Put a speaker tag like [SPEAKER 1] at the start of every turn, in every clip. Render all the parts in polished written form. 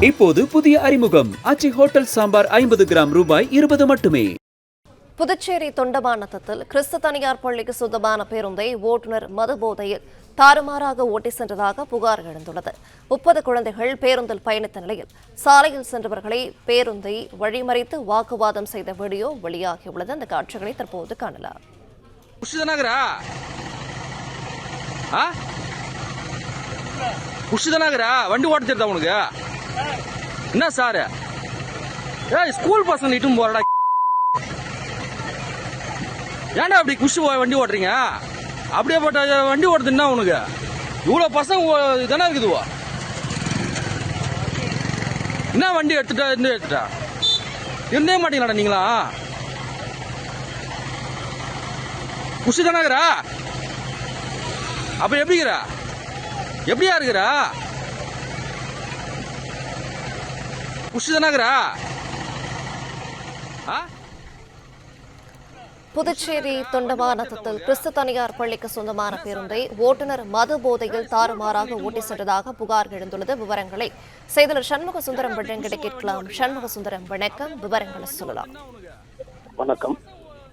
[SPEAKER 1] இப்போது புதிய அறிமுகம் ஆச்சி ஹோட்டல் சாம்பார் 50 கிராம் ரூபாய் 20 மட்டுமே.
[SPEAKER 2] புதுச்சேரி தொண்டமானத்தில் கிறிஸ்து தனியார் பள்ளிக்கு சொந்தமான பேருந்தை ஓட்டுநர் மதுபோதையில் தாறுமாறாக ஓட்டி சென்றதாக புகார் எழுந்துள்ளது. 30 குழந்தைகள் பேருந்தில் பயணித்த நிலையில் சாலையில் சென்றவர்களை பேருந்தை வழிமறித்து வாக்குவாதம் செய்த வீடியோ வெளியாகியுள்ளது. அந்த காட்சிகளை தற்போது காணலாம்.
[SPEAKER 3] வண்டி ஓட்ட தெரியுதா உனக்கு? என்ன சார் ஸ்கூல் பசங்க இட்டும் போறடா, ஏன்டா அப்படி குஷி வண்டி ஓட்டுறீங்க? அப்படியே போட்ட வண்டி ஓட்டுதுன்னா உனக்கு இவ்வளவு பசங்க தானே இருக்குதுவா? என்ன வண்டி எடுத்துட்டா இருந்தே மாட்டீங்களாடா நீங்களா? குஷி தானே அப்ப எப்படியா இருக்கிறா? குஷி தானே?
[SPEAKER 2] புதுச்சேரி தொண்டமானத்தில் கிறிஸ்து தனியார் பள்ளிக்கு சொந்தமான பேருந்தை ஓட்டுநர் மது போதையில் தாறுமாறாக ஓட்டி சென்றதாக புகார் எழுந்துள்ளது. விவரங்களை செய்தியாளர் சண்முக சுந்தரம் வழங்கிட கேட்கலாம். சண்முக சுந்தரம், வணக்கம். விவரங்களை சொல்லலாம்.
[SPEAKER 4] வணக்கம்.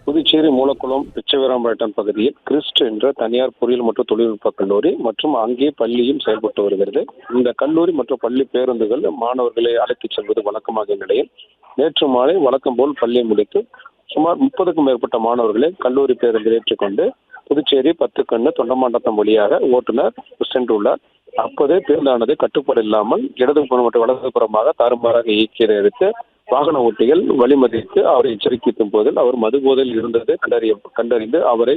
[SPEAKER 4] புதுச்சேரி மூலக்குளம் பிச்சைவீராம்பேட்டன் பகுதியில் கிறிஸ்ட் என்ற தனியார் பொறியியல் மற்றும் தொழில்நுட்ப கல்லூரி மற்றும் அங்கே பள்ளியும் செயல்பட்டு வருகிறது. இந்த கல்லூரி மற்றும் பள்ளி பேருந்துகள் மாணவர்களை அழைத்துச் செல்வது வழக்கமாக நிலையில் நேற்று மாலை வழக்கம் போல் பள்ளியை முடித்து சுமார் 30க்கும் மேற்பட்ட மாணவர்களை கல்லூரி பேருந்தில் ஏற்றுக்கொண்டு புதுச்சேரி 10 கண்ணு தொண்டமாண்டத்தம் வழியாக ஓட்டுநர் சென்றுள்ளார். அப்போதே பேருந்தானது கட்டுப்பாடு இல்லாமல் இடதுபுறம் மற்றும் வலதுபுறமாக தாறுமாறாக இயக்கியதை அடுத்து வாகன ஓட்டிகள் வழிமறித்து அவரை எச்சரிக்கும் போதில் அவர் மதுபோதையில் இருந்தது கண்டறிந்து அவரை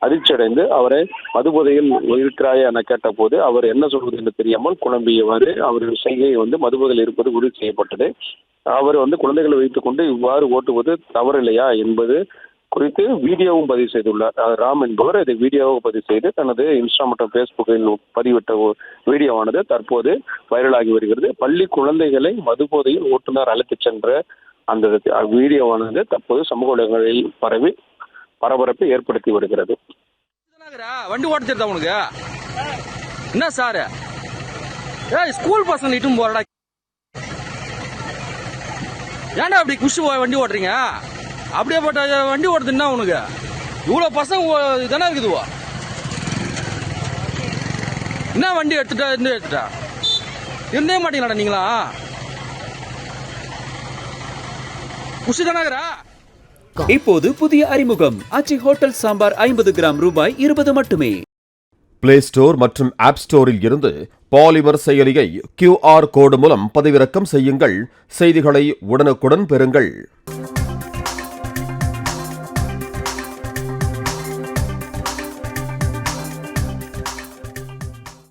[SPEAKER 4] அதிர்ச்சியடைந்து அவரை மதுபோதையில் இருக்கிறாயா என கேட்ட போது அவர் என்ன சொல்வது என்று தெரியாமல் குழம்பியவாறு அவர் செய்கை மதுபோதையில் இருப்பது உறுதி செய்யப்பட்டது. அவர் குழந்தைகளை வைத்துக் கொண்டு இவ்வாறு ஓட்டுவது தவறில்லையா என்பது குறித்து வீடியோவும் பதிவு செய்துள்ளார். ராம் என்பவர் இதை வீடியோவும் பதிவு செய்து தனது இன்ஸ்டா மற்றும் பேஸ்புக்கில் பதிவிட்ட வீடியோவானது தற்போது வைரலாகி வருகிறது. பள்ளி குழந்தைகளை மதுபோதையில் ஓட்டுநர் அழைத்துச் சென்ற அந்த வீடியோவானது தற்போது சமூக ஊடகங்களில் பரவி பரபரப்பை ஏற்படுத்தி வருகிறது.
[SPEAKER 3] வண்டி ஓட்ட தெரியுதா உனக்கு? என்ன சார் ஸ்கூல் பசங்க இட்டும் போறடா, ஏன்டா அப்படி குஷி வண்டி ஓட்டுறீங்க? அப்படியே போட்ட வண்டி ஓட்டுதுன்னா உனக்கு இவ்வளவு பசங்க தானே இருக்குதுவா? என்ன வண்டி எடுத்துட்டா இருந்தே மாட்டீங்களாடா நீங்களா? குஷி தானே?
[SPEAKER 1] இப்போது புதிய அறிமுகம் ஆச்சி ஹோட்டல் சாம்பார் 50 கிராம் ரூபாய் 20 மட்டுமே.
[SPEAKER 5] பிளே ஸ்டோர் மற்றும் ஆப் ஸ்டோரில் இருந்து பாலிமர் செயலியை QR கோடு மூலம் பதிவிறக்கம் செய்யுங்கள். செய்திகளை உடனுக்குடன் பெறுங்கள்.